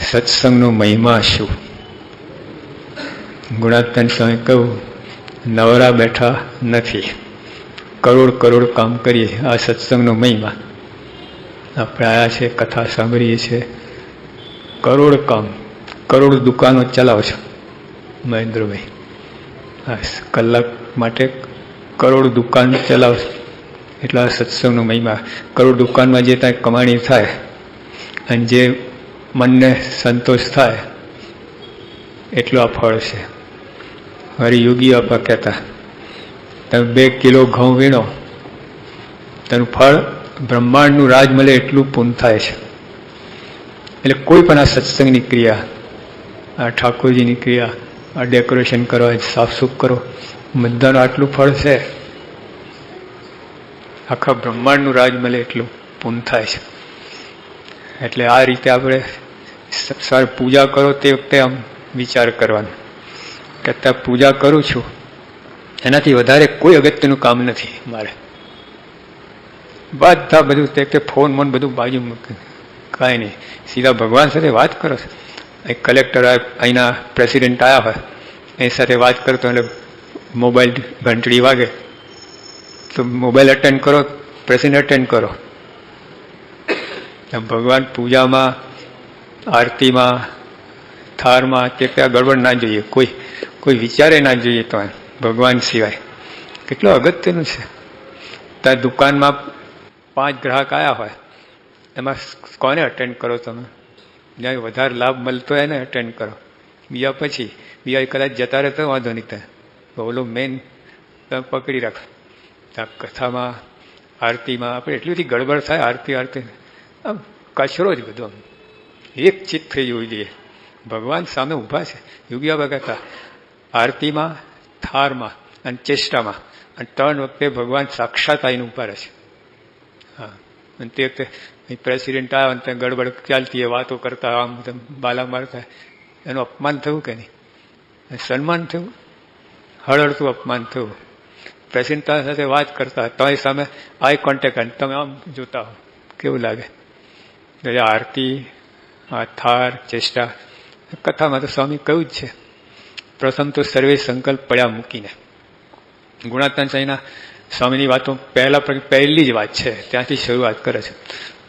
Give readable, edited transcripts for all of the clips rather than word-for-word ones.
સત્સંગનો મહિમા શું? ગુણાત્તન સ્વામી કહ્યું, નવરા બેઠા નથી, કરોડ કરોડ કામ કરીએ. આ સત્સંગનો મહિમા. આપણે આવ્યા છે, કથા સાંભળીએ છીએ, કરોડ કામ, કરોડ દુકાનો ચલાવો છો મહેન્દ્રભાઈ. હા, કલાક માટે કરોડ દુકાન ચલાવો છો. એટલે આ સત્સંગનો મહિમા. કરોડ દુકાનમાં જે ત્યાં કમાણી થાય અને જે મનને સંતોષ થાય એટલું આ ફળ છે. મારી યોગી આપા કહેતા, તમે 2 કિલો ઘઉં વીણો, તેનું ફળ બ્રહ્માંડનું રાજ મળે એટલું પૂર્ણ થાય છે. એટલે કોઈ પણ આ સત્સંગની ક્રિયા, આ ઠાકોરજીની ક્રિયા, આ ડેકોરેશન કરો, સાફસૂફ કરો, બધાનું આટલું ફળ છે. આખા બ્રહ્માંડનું રાજ મળે એટલું પૂર્ણ થાય છે. એટલે આ રીતે આપણે પૂજા કરો તે વખતે આમ વિચાર કરવાનો કે અત્યારે પૂજા કરું છું, એનાથી વધારે કોઈ અગત્યનું કામ નથી મારે. બધા બધું તે ફોન મોન બધું બાજુ મૂકે, કાંઈ નહીં, સીધા ભગવાન સાથે વાત કરો. કલેક્ટર અહીંના પ્રેસિડેન્ટ આવ્યા હોય એની સાથે વાત કરતો એટલે મોબાઈલ ઘંટડી વાગે તો મોબાઈલ અટેન્ડ કરો, પ્રેસિડેન્ટ અટેન્ડ કરો. ભગવાન પૂજામાં, આરતીમાં, થારમાં તે ત્યાં ગડબડ ના જોઈએ, કોઈ વિચારે ના જોઈએ. તો ભગવાન સિવાય કેટલું અગત્યનું છે. ત્યાં દુકાનમાં 5 ગ્રાહક આવ્યા હોય, એમાં કોને અટેન્ડ કરો તમે? જ્યાં વધારે લાભ મળતો હોય એને અટેન્ડ કરો. બીજા કદાચ જતા રહેતો વાંધો નહીં, ત્યાં ઓલો મેન તમે પકડી રાખો. ત્યાં કથામાં, આરતીમાં આપણે એટલી બધી ગડબડ થાય. આરતી આમ કચરો જ બધો, એક ચિત્ત થઈ જવું જોઈએ. ભગવાન સામે ઊભા છે. યોગી બાબા કહેતા, આરતીમાં, થારમાં અને ચેષ્ટામાં અને 3 વખતે ભગવાન સાક્ષાત આવીને ઊભા રહે છે. હા, અને તે વખતે પ્રેસિડેન્ટ આવ્યા અને ત્યાં ગડબડ ચાલતી હોય, વાતો કરતા, આમ બાલા મારતા, એનું અપમાન થયું કે નહીં? સન્માન થયું? હળહળતું અપમાન થયું. પ્રેસિડેન્ટ સાથે વાત કરતા, તમારી સામે આઈ કોન્ટેક્ટ, અને તમે આમ જોતા હો, કેવું લાગે? આરતી, આ થાર, ચેષ્ટા, કથામાં તો સ્વામી કહ્યું જ છે, પ્રથમ તો સર્વે સંકલ્પ પડ્યા મૂકીને. ગુણાત્તન સ્વામીના સ્વામીની વાતો પહેલી જ વાત છે, ત્યાંથી શરૂઆત કરે છે.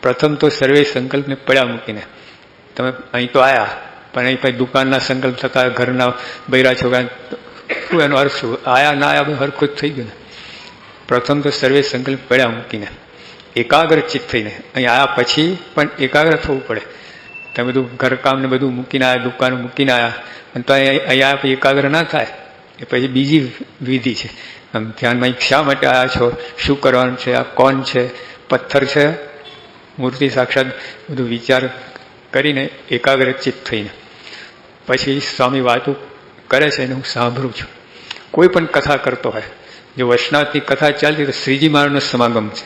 પ્રથમ તો સર્વે સંકલ્પને પડ્યા મૂકીને. તમે અહીં તો આવ્યા, પણ અહીં પછી દુકાનના સંકલ્પ થતા, ઘરના બૈરા છોકરા, શું એનો અર્થ શું? આયા ના આયા હરખું જ થઈ ગયું ને. પ્રથમ તો સર્વે સંકલ્પ પડ્યા મૂકીને એકાગ્ર ચિત્ત થઈને. અહીં આવ્યા પછી પણ એકાગ્ર થવું પડે. તમે બધું ઘરકામ ને બધું મૂકીને આવ્યા, દુકાન મૂકીને આવ્યા, અને તો અહીંયા પછી એકાગ્ર ના થાય, એ પછી બીજી વિધિ છે. આમ ધ્યાનમાં શા માટે આવ્યા છો, શું કરવાનું છે, આ કોણ છે, પથ્થર છે, મૂર્તિ સાક્ષાત, બધું વિચાર કરીને એકાગ્ર ચિત્ત થઈને પછી સ્વામી વાતો કરે છે અને હું સાંભળું છું. કોઈ પણ કથા કરતો હોય, જો વૈષ્ણવની કથા ચાલતી તો શ્રીજી મહારાજનો સમાગમ છે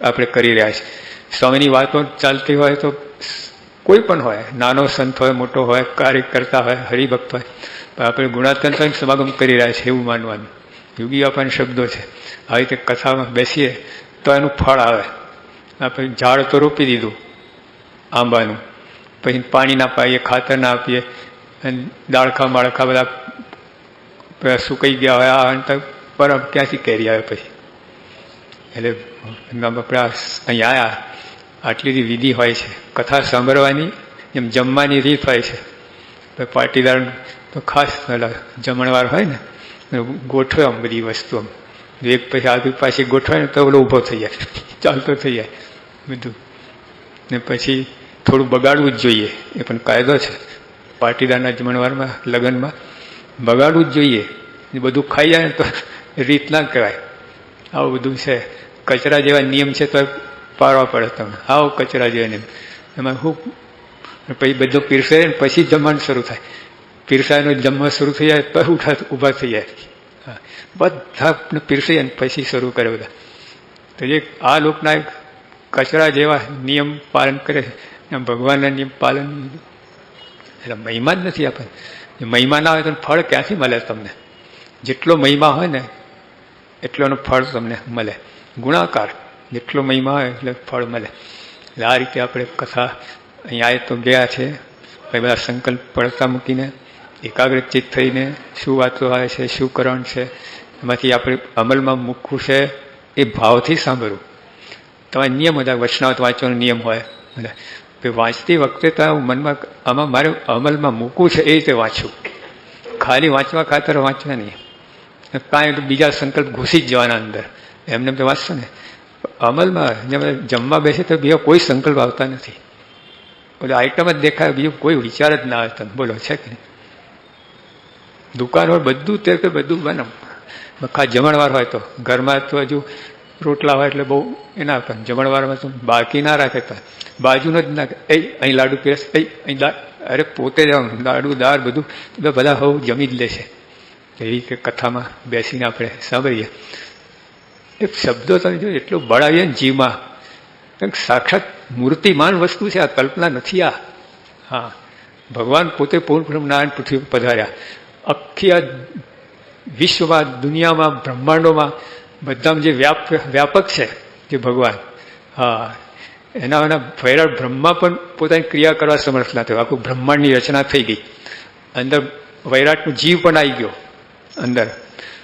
આપણે કરી રહ્યા છીએ. સ્વામીની વાતો ચાલતી હોય તો કોઈ પણ હોય, નાનો સંત હોય, મોટો હોય, કાર્ય કરતા હોય, હરિભક્ત હોય, આપણે ગુણાત્તન સ્વામી સમાગમ કરી રહ્યા છીએ એવું માનવાનું. યોગી બાપાના શબ્દો છે. આવી રીતે કથામાં બેસીએ તો એનું ફળ આવે. આપણે ઝાડ તો રોપી દીધું આંબાનું, પછી પાણી ના પાઈએ, ખાતર ના આપીએ, અને દાળખા બાળખા બધા સુકાઈ ગયા હોય, આ પર ક્યાંથી કેરી આવે પછી? એટલે આપણે અહીંયા આવ્યા, આટલી વિધિ હોય છે. કથા સાંભળવાની એમ જમવાની રીત હોય છે. પાટીદાર તો ખાસ જમણવાર હોય ને, ગોઠવે આમ બધી વસ્તુ, આમ એક પછી આગળ પાછી ગોઠવે ને તો ઓલો ઊભો થઈ જાય, ચાલતો થઈ જાય બધું. ને પછી થોડું બગાડવું જ જોઈએ, એ પણ કાયદો છે પાટીદારના જમણવારમાં, લગ્નમાં બગાડવું જ જોઈએ. બધું ખાઈ જાય ને તો રીત ના કહેવાય. આવું બધું છે. કચરા જેવા નિયમ છે તો પાડવા પડે તમને. આવો કચરા જેવા નિયમ, એમાં શું પછી બધું પીરસાય ને પછી જમવાનું શરૂ થાય. પીરસાયનું જમવા શરૂ થઈ જાય તો ઊભા થઈ જાય. બધા પીરસાય ને પછી શરૂ કરે બધા. તો એ આ લોકના કચરા જેવા નિયમ પાલન કરે છે, એમ ભગવાનના નિયમ પાલન. એટલે મહિમા જ નથી આપણને. મહિમા ના હોય તો ફળ ક્યાંથી મળે તમને? જેટલો મહિમા હોય ને એટલો એનું ફળ તમને મળે. ગુણાકાર, જેટલો મહિમા હોય એટલે ફળ મળે. એટલે આ રીતે આપણે કથા અહીંયા તો ગયા છે, પછી બધા સંકલ્પ પડતા મૂકીને એકાગ્રચિત થઈને શું વાતો આવે છે, શું કરણ છે, એમાંથી આપણે અમલમાં મૂકવું છે એ ભાવથી સાંભળવું. તમારે નિયમ હતા, વચનાવત વાંચવાનો નિયમ હોય બધા, વાંચતી વખતે તો મનમાં આમાં મારે અમલમાં મૂકવું છે એ રીતે વાંચવું, ખાલી વાંચવા ખાતર વાંચવા નહીં. કાંઈ બીજા સંકલ્પ ઘૂસી જ જવાના અંદર, એમને તો વાંચશો ને. અમલમાં જમવા બેસે તો બીજા કોઈ સંકલ્પ આવતા નથી, એટલે આઈટમ જ દેખાય, બીજું કોઈ વિચાર જ ના આવે. તમે બોલો છે કે નહીં? દુકાન હોય બધું તે બધું બને, ખાસ જમણવાર હોય તો ઘરમાં તો હજુ રોટલા હોય એટલે બહુ એના પણ જમણવારમાં તો બાકી ના રાખે, તો બાજુનો જ નાખે, અહીં લાડુ પીરસ, અહીં દાળ, અરે પોતે જ લાડુ દાળ બધું બધા હવ જમી જ લે છે. એવી રીતે કથામાં બેસીને આપણે સાંભળીએ. એક શબ્દો તમે જો એટલું બળાવીએ ને જીવમાં, સાક્ષાત મૂર્તિમાન વસ્તુ છે આ, કલ્પના નથી આ. હા, ભગવાન પોતે પૂર્ણ નારાયણ પૃથ્વી પધાર્યા, આખી આ વિશ્વમાં, દુનિયામાં, બ્રહ્માંડોમાં બધામાં જે વ્યાપક છે જે ભગવાન, હા, એના વૈરાટ બ્રહ્મા પણ પોતાની ક્રિયા કરવા સમર્થ ના થયો. આખું બ્રહ્માંડની રચના થઈ ગઈ, અંદર વૈરાટનો જીવ પણ આવી ગયો અંદર,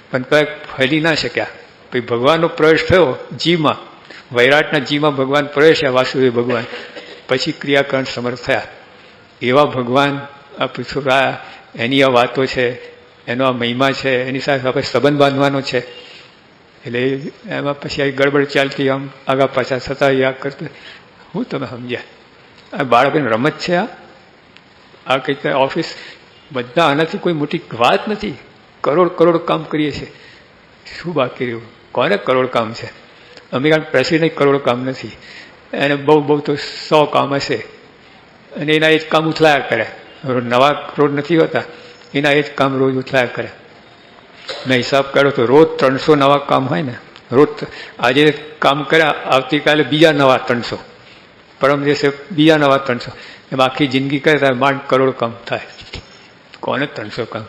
પણ કંઈક ફેલી ના શક્યા. પછી ભગવાનનો પ્રવેશ થયો જીવમાં, વૈરાટના જીવમાં ભગવાન પ્રવેશ્યા, વાસુદેવ ભગવાન, પછી ક્રિયાકરણ સમર્થ થયા. એવા ભગવાન આ પૃથ્વી, એની આ વાતો છે, એનો આ મહિમા છે, એની સાથે આપણે સંબંધ બાંધવાનો છે. એટલે એમાં પછી આ ગડબડ ચાલતી, આમ આગા પાછા થતા યાદ કરતા, હું તમે સમજ્યા? આ બાળકોની રમત છે આ કંઈક ઓફિસ, બધા આનાથી કોઈ મોટી વાત નથી. કરોડ કરોડ કામ કરીએ છીએ, શું બાકી રહ્યું? કોને કરોડ કામ છે? અમેરિકન પ્રેસિડેન્ટ કરોડ કામ નથી, એને બહુ બહુ તો 100 કામ હશે, અને એના એ જ કામ ઉથલાયા કરે. નવા રોજ નથી હોતા, એના એ જ કામ રોજ ઉથલાયા કરે. મેં હિસાબ કર્યો તો રોજ 300 નવા કામ હોય ને, રોજ આજે કામ કર્યા, આવતીકાલે બીજા નવા 300, પરમ દિવસે બીજા નવા 300, એમ આખી જિંદગી કરે ત્યારે માંડ કરોડ કામ થાય. કોને 300 કામ?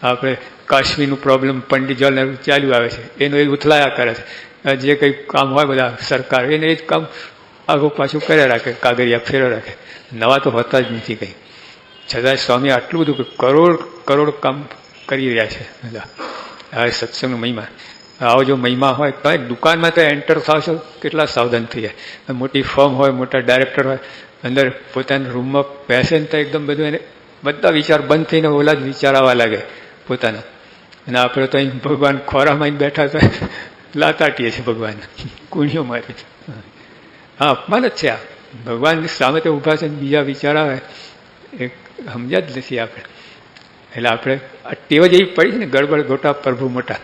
આપણે કાશ્મીરનું પ્રોબ્લેમ પંડિત જવાહરલાલ ચાલ્યું આવે છે, એનું એ ઉથલાયા કરે છે. જે કંઈ કામ હોય બધા સરકાર, એને એ જ કામ આગું પાછું કર્યા રાખે, કાગળિયા ફેરવા રાખે, નવા તો હોતા જ નથી કંઈ. છતાં સ્વામી આટલું બધું કરોડ કરોડ કામ કરી રહ્યા છે બધા. હવે સત્સંગનો મહિમા, આવો જો મહિમા હોય તો દુકાનમાં તો એન્ટર થાવ છો કેટલા સાવધાન થઈ જાય. મોટી ફર્મ હોય, મોટા ડાયરેક્ટર હોય, અંદર પોતાના રૂમમાં બેસે ને તો એકદમ બધું એને બધા વિચાર બંધ થઈને ઓલા જ વિચાર આવવા લાગે પોતાના. અને આપણે તો અહીં ભગવાન ખોરામાં બેઠા તો લાતાટીએ છીએ ભગવાન, કુણીઓ મારી. હા, અપમાન જ છે આ. ભગવાનની સામે તો ઊભા છે, બીજા વિચાર આવે એ સમજ્યા જ નથી આપણે. એટલે આપણે આ ટેવ જ એવી પડી છે ને, ગડબડ ગોટા પ્રભુ મોટા,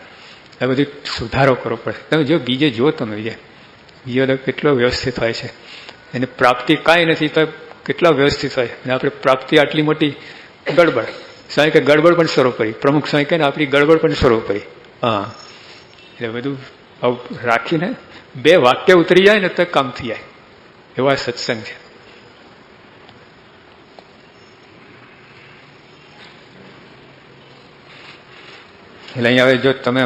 આ બધી સુધારો કરવો પડે. તમે જો બીજે જો, તમે બીજો કેટલો વ્યવસ્થિત હોય છે, એને પ્રાપ્તિ કાંઈ નથી તો કેટલા વ્યવસ્થિત હોય, અને આપણે પ્રાપ્તિ આટલી મોટી ગડબડ. સ્વામી કે ગડબડ પણ સર્વોપરી, પ્રમુખ સ્વામી કહે ને આપણી ગડબડ પણ સર્વોપરી. હા, એટલે બધું આવું રાખીને 2 વાક્ય ઉતરી જાય ને તો કામ થઈ જાય, એવા સત્સંગ છે. એટલે અહીંયા હવે જો તમે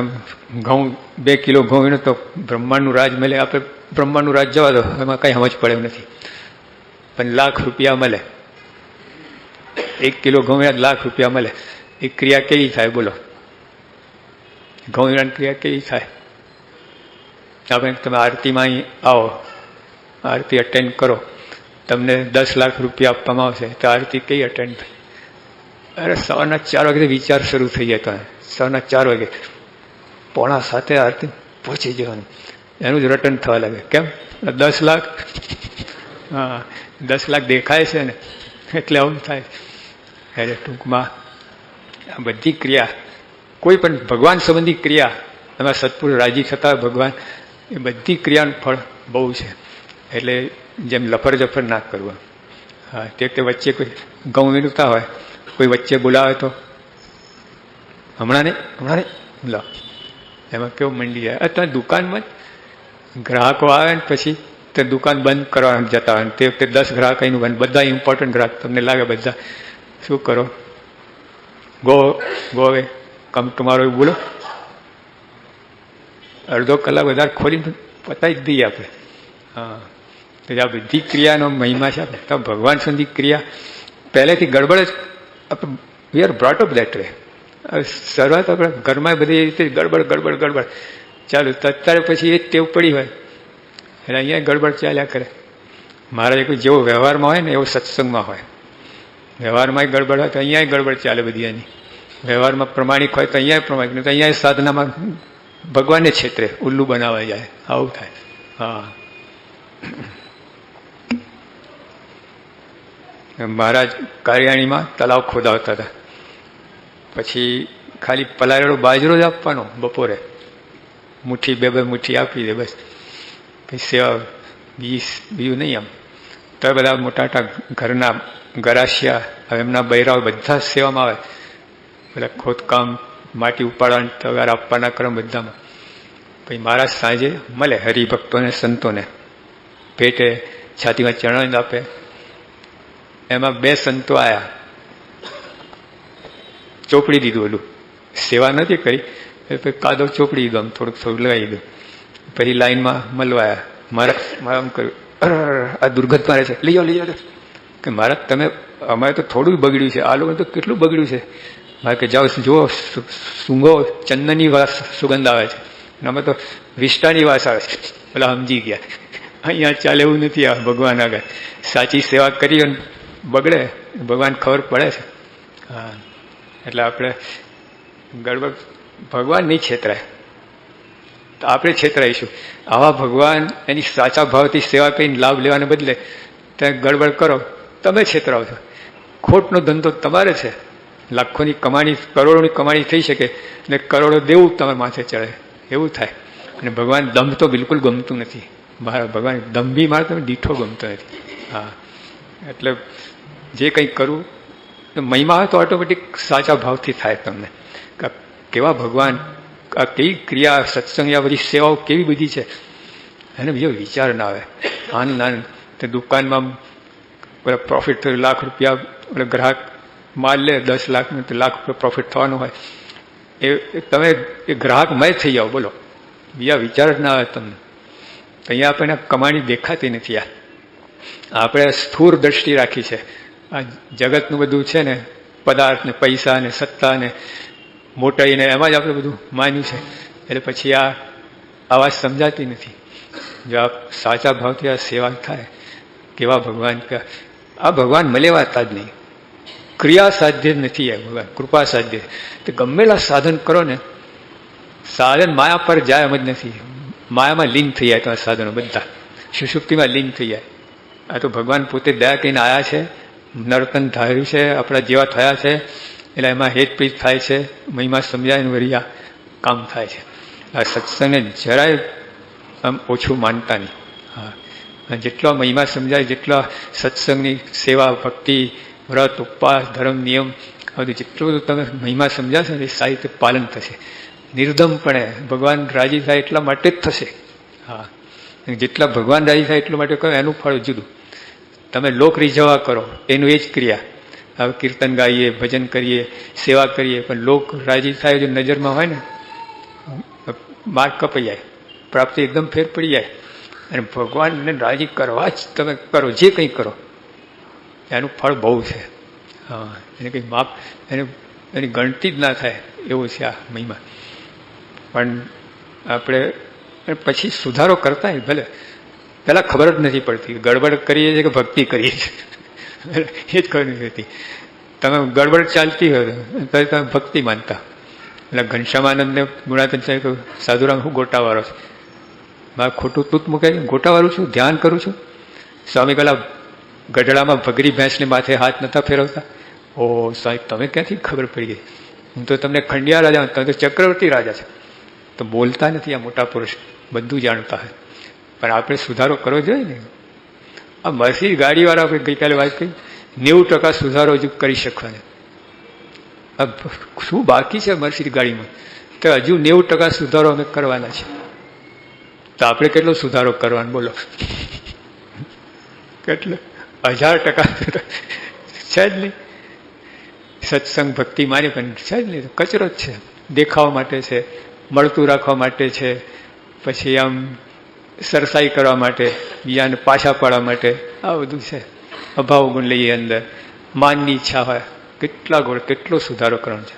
ઘઉં 2 કિલો ઘઉં ને તો બ્રહ્માંડનું રાજ મળે. આપણે બ્રહ્માંડનું રાજ જવા દો, એમાં કંઈ સમજ પડે એમ નથી, પણ લાખ રૂપિયા મળે. 1 કિલો ઘઉં લાખ રૂપિયા મળે. એ ક્રિયા કેવી થાય બોલો? ઘઉં ક્રિયા કેવી થાય? આપણે તમે આરતીમાં અહીં આવો, આરતી અટેન્ડ કરો, તમને 10 લાખ રૂપિયા આપવામાં આવશે, તો આરતી કઈ અટેન્ડ થાય? અરે સવારના 4 વાગે વિચાર શરૂ થઈ જાય. તમે સવારના 4 વાગે 6:45 આરતી પહોંચી જવાનું, એનું જ રટન થવા લાગે. કેમ? 10 લાખ. હા, 10 લાખ દેખાય છે ને, એટલે આવું થાય. એટલે ટૂંકમાં આ બધી ક્રિયા, કોઈ પણ ભગવાન સંબંધી ક્રિયા, એમાં સત્પુરુષ રાજી થતા ભગવાન, એ બધી ક્રિયાનું ફળ બહુ છે. એટલે જેમ લફર જફર ના કરવું. હા, તે વચ્ચે કોઈ ઘઉં વિનતા હોય, કોઈ વચ્ચે બોલાવે તો હમણાં નહીં બોલાવો, એમાં કેવું મંડી જાય. અત્યારે દુકાનમાં ગ્રાહકો આવે ને પછી તે દુકાન બંધ કરવા જતા હોય, તે વખતે 10 ગ્રાહક અહીંનું બંધ, બધા ઇમ્પોર્ટન્ટ ગ્રાહક તમને લાગે, બધા શું કરો? ગો હવે કમ ટુમારો એવું બોલો, અડધો કલાક વધારે ખોલીને પતાવી જ દઈએ આપણે. હા, તો આ બધી ક્રિયાનો મહિમા છે. તો ભગવાન સુધી ક્રિયા પહેલેથી ગડબડ જ we are brought up that way. શરૂઆત આપણે ઘરમાં બધી એ રીતે ગડબડ ગડબડ ગડબડ ચાલુ, અત્યારે પછી એ જ ટેવ પડી હોય એટલે અહીંયા ગડબડ ચાલ્યા કરે. મારા કોઈ જેવો વ્યવહારમાં હોય ને એવો સત્સંગમાં હોય. વ્યવહારમાં ગડબડ હોય તો અહીંયા ગડબડ ચાલે બધી એની. વ્યવહારમાં પ્રમાણિક હોય તો અહીંયા પ્રમાણિક, નહીં તો અહીંયા સાધનામાં ભગવાનને ક્ષેત્રે ઉલ્લુ બનાવવા જાય, આવું થાય. હા, મહારાજ કાર્યાણીમાં તલાવ ખોદાવતા હતા. પછી ખાલી પલાળેલો બાજરો જ આપવાનો બપોરે, મુઠ્ઠી બે મુઠ્ઠી આપી દે બસ. પછી સેવા બીજું નહીં. આમ તો બધા મોટા મોટા ઘરના ગરાસિયા, હવે એમના બૈરાઓ બધા જ સેવામાં આવે. બધા ખોદકામ, માટી ઉપાડવાની તગાર આપવાના ક્રમ બધામાં. પછી મહારાજ સાંજે મળે હરિભક્તોને સંતોને, પેટે છાતીમાં ચણાઈ આપે. એમાં 2 સંતો આવ્યા, ચોપડી દીધું, ઓલું સેવા નથી કરી, કાદવ ચોપડી દીધું, આમ થોડુંક થોડુંક લગાવી દીધું. પછી લાઈનમાં મળવાયા. મારા આમ કર્યું, આ દુર્ગંધ મારે છે, લઈ જાઓ. કે મહારાજ તમે, અમારે તો થોડું બગડ્યું છે, આ લોકો તો કેટલું બગડ્યું છે. મારે કે જાઓ જુઓ, સૂંઘો, ચંદનની વાસ સુગંધ આવે છે, અમે તો વિષ્ટાની વાસ આવે છે. પેલા સમજી ગયા, અહીંયા ચાલે એવું નથી. આ ભગવાન આગળ સાચી સેવા કરી અને બગડે, ભગવાન ખબર પડે છે. હા, એટલે આપણે ગડબડ, ભગવાન નહીં છેતરાય તો આપણે છેતરાઈશું. આવા ભગવાન એની સાચા ભાવથી સેવા કરીને લાભ લેવાને બદલે ત્યાં ગડબડ કરો, તમે છેતરાવ છો. ખોટનો ધંધો તમારે છે. લાખોની કમાણી, કરોડોની કમાણી થઈ શકે અને કરોડો દેવું તમારે માથે ચડે, એવું થાય. અને ભગવાન દંભ તો બિલકુલ ગમતું નથી. મારા ભગવાન દંભી મારે તમે દીઠો ગમતો નથી. હા, એટલે જે કંઈ કરવું મહિમા હોય તો ઓટોમેટિક સાચા ભાવથી થાય. તમને કેવા ભગવાન, આ કેવી ક્રિયા, સત્સંગ, આ બધી સેવાઓ કેવી બધી છે, એને બીજો વિચાર ના આવે. આનંદ આનંદ. તે દુકાનમાં પ્રોફિટ થયું, લાખ રૂપિયા ગ્રાહક માલ લે, 10 લાખનું તો લાખ રૂપિયા પ્રોફિટ થવાનું હોય. એ તમે એ ગ્રાહકમય થઈ જાઓ, બોલો, બીજા વિચાર જ ના આવે તમને. અહીંયા આપણને કમાણી દેખાતી નથી. આપણે સ્થૂળ દ્રષ્ટિ રાખી છે. આ જગતનું બધું છે ને, પદાર્થ ને પૈસા ને સત્તા ને મોટાઈ ને, એમાં જ આપણે બધું માન્યું છે. એટલે પછી આ વાત સમજાતી નથી. જો આ સાચા ભાવથી આ સેવા થાય, કેવા ભગવાન, આ ભગવાન મળેવાતા જ નહીં. ક્રિયા સાધ્ય નથી. આ ભગવાન કૃપા સાધ્ય. તો ગમેલા સાધન કરો ને, સાધન માયા પર જાય એમ જ નથી. માયામાં લીન થઈ જાય તમારા સાધનો બધા, સુષુપ્તિમાં લીન થઈ જાય. આ તો ભગવાન પોતે દયા કરીને આવ્યા છે, નર્તન ધાર્યું છે, આપણા જેવા થયા છે, એટલે એમાં હેતપ્રીત થાય છે, મહિમા સમજાય ને વળી આ કામ થાય છે. આ સત્સંગને જરાય આમ ઓછું માનતા નહીં. હા, જેટલો મહિમા સમજાય, જેટલો સત્સંગની સેવા, ભક્તિ, વ્રત, ઉપવાસ, ધર્મ, નિયમ, આ બધું જેટલું બધું તમે મહિમા સમજાશો ને એ સારી રીતે પાલન થશે. નિર્દમપણે ભગવાન રાજી થાય એટલા માટે જ થશે. હા, જેટલા ભગવાન રાજી થાય એટલા માટે કહો, એનું ફળ જુદું. તમે લોક રીઝવવા કરો એનું એ જ ક્રિયા. હવે કીર્તન ગાઈએ, ભજન કરીએ, સેવા કરીએ, પણ લોક રાજી થાય જો નજરમાં હોય ને, માર્ગ કપાઈ જાય, પ્રાપ્તિ એકદમ ફેર પડી જાય. અને ભગવાનને રાજી કરવા જ તમે કરો, જે કંઈ કરો એનું ફળ બહુ છે. હા, એને કંઈ માપ, એની ગણતી જ ના થાય એવું છે આ મહિમા. પણ આપણે પછી સુધારો કરતા ભલે, પહેલાં ખબર જ નથી પડતી, ગડબડ કરીએ છીએ કે ભક્તિ કરીએ છીએ એ જ ખબર નથી પડતી. તમે ગડબડ ચાલતી હોય તો તમે ભક્તિ માનતા. એટલે ઘનશ્યામાનંદને ગુણાતીત સાહેબ કહ્યું, સાધુરામ હું ગોટાવાળો છું, મારે ખોટું તૂત મૂકે છે, ગોટાવાળું છું, ધ્યાન કરું છું. સ્વામી કલા ગઢડામાં ભગરી ભેંસને માથે હાથ નતા ફેરવતા. ઓ સાહેબ, તમે ક્યાંથી ખબર પડી ગઈ? હું તો તમને ખંડિયા રાજા, તમે તો ચક્રવર્તી રાજા છે. તો બોલતા નથી આ મોટા પુરુષ, બધું જાણતા હોય. પણ આપણે સુધારો કરવો જોઈએ ને. આ મર્સિડીઝ ગાડીવાળા આપણે ગઈકાલે વાત કરી, 90% સુધારો હજુ કરી શકવાને. શું બાકી છે મર્સિડીઝ ગાડીમાં? તો હજુ 90% સુધારો અમે કરવાના છે. તો આપણે કેટલો સુધારો કરવાનો બોલો? કેટલો? 1000% છે જ નહીં. સત્સંગ ભક્તિ મારી પણ છે જ નહીં, કચરો જ છે. દેખાવા માટે છે, મળતું રાખવા માટે છે, પછી આમ સરસાઈ કરવા માટે, બીજાને પાછા પાડવા માટે, આ બધું છે. અભાવ ગુણ લઈએ અંદર, માનની ઈચ્છા હોય, કેટલા ગોળ, કેટલો સુધારો કરવાનો છે,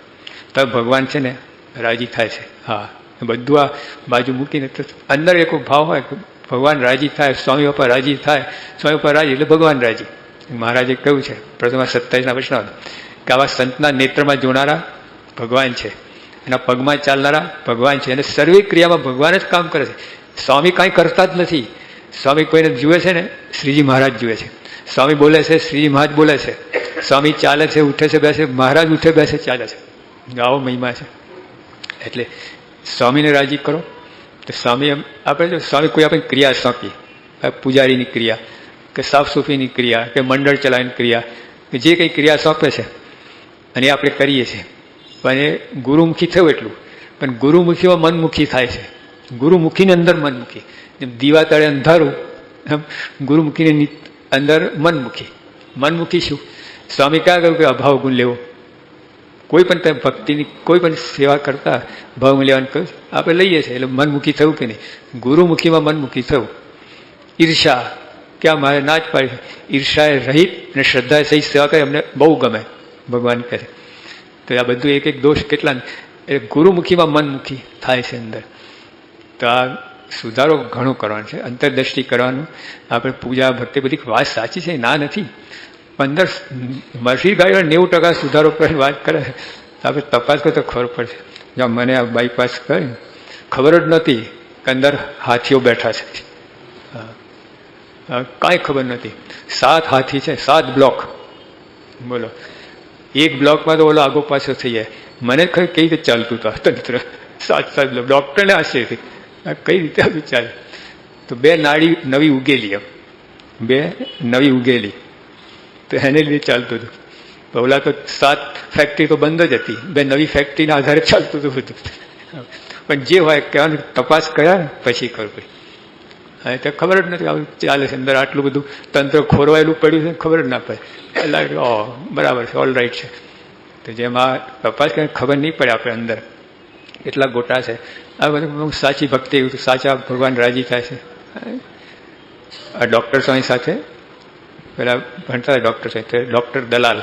તો ભગવાન છે ને રાજી થાય છે. હા, બધું આ બાજુ મૂકીને તો અંદર એક ભાવ હોય કે ભગવાન રાજી થાય, સ્વામી બાપા રાજી થાય, સ્વામી બાપા રાજી એટલે ભગવાન રાજી. મહારાજે કહ્યું છે પ્રથમ 27ના પ્રશ્ન કે આવા સંતના નેત્રમાં જોનારા ભગવાન છે, એના પગમાં ચાલનારા ભગવાન છે, અને સર્વે ક્રિયામાં ભગવાન જ કામ કરે છે. સ્વામી કાંઈ કરતા જ નથી. સ્વામી કોઈને જુએ છે ને, શ્રીજી મહારાજ જુએ છે. સ્વામી બોલે છે, શ્રીજી મહારાજ બોલે છે. સ્વામી ચાલે છે, ઉઠે છે, બેસે, મહારાજ ઉઠે બેસે ચાલે છે. આવો મહિમા છે. એટલે સ્વામીને રાજી કરો તો સ્વામી આપણે જો સ્વામી કોઈ આપણે ક્રિયા સોંપી, પૂજારીની ક્રિયા કે સાફ સફાઈની ક્રિયા કે મંડળ ચલાવીની ક્રિયા કે જે કંઈ ક્રિયા સોંપે છે અને આપણે કરીએ છીએ, પણ એ ગુરુમુખી થયું એટલું, પણ ગુરુમુખીમાં મનમુખી થાય છે. ગુરુમુખીની અંદર મનમુખી, જેમ દીવા તળે અંધારું એમ ગુરુમુખીની અંદર મનમુખી. મનમુખી શું? સ્વામી ક્યાં કહ્યું કે અભાવ ગુણ લેવો? કોઈ પણ તમે ભક્તિની કોઈ પણ સેવા કરતા ભાવ લેવાનું કહ્યું, આપણે લઈએ છીએ એટલે મનમુખી થયું કે નહીં? ગુરુમુખીમાં મનમુખી થયું. ઈર્ષા ક્યાં મારે ના જ પાડી, ઈર્ષાએ રહિત અને શ્રદ્ધાએ સહી સેવા કરે અમને બહુ ગમે, ભગવાન કહે. તો આ બધું એક એક દોષ કેટલા, એ ગુરુમુખીમાં મનમુખી થાય છે અંદર. તો આ સુધારો ઘણો કરવાનો છે, અંતરદ્રષ્ટિ કરવાનું. આપણે પૂજા ભક્તિ બધી વાત સાચી છે, ના નથી. 15 મરસી ગાયો 90% સુધારો કરીને વાત કરે, આપણે તપાસ કરો તો ખબર પડશે. જો મને આ બાયપાસ કરી ખબર જ નહોતી કે અંદર હાથીઓ બેઠા છે. કાંઈ ખબર નથી. 7 હાથી છે, 7 બ્લોક. બોલો, એક બ્લોકમાં તો ઓલો આગો પાછો થઈ જાય. મને ખબર કઈ રીતે ચાલતું હતું તંત્ર. 7 બ્લોક, ડૉક્ટરને આશ્ચર્ય થઈ કઈ રીતે આવી ચાલે. તો 2 નાડી નવી ઉગેલી, એમ 2 નવી ઉગેલી, તો એને લીધે ચાલતું હતું. ઓલા તો 7 ફેક્ટરી તો બંધ જ હતી, 2 નવી ફેક્ટરીના આધારે ચાલતું હતું બધું. પણ જે હોય કહેવાનું, તપાસ કર્યા ને પછી ખબર પડી. હા, તો ખબર જ નથી આવું ચાલે છે અંદર, આટલું બધું તંત્ર ખોરવાયેલું પડ્યું છે, ખબર જ ના પડે. એટલે બરાબર છે, ઓલ રાઈટ છે. તો જેમ આ તપાસ કરીને ખબર નહીં પડે આપણે અંદર કેટલા ગોટા છે. આ બધું સાચી ભક્તિ, સાચા ભગવાન રાજી થાય છે. આ ડૉક્ટર સ્વામી સાથે પેલા ભણતા ડૉક્ટર છે, ડૉક્ટર દલાલ,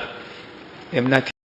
એમનાથી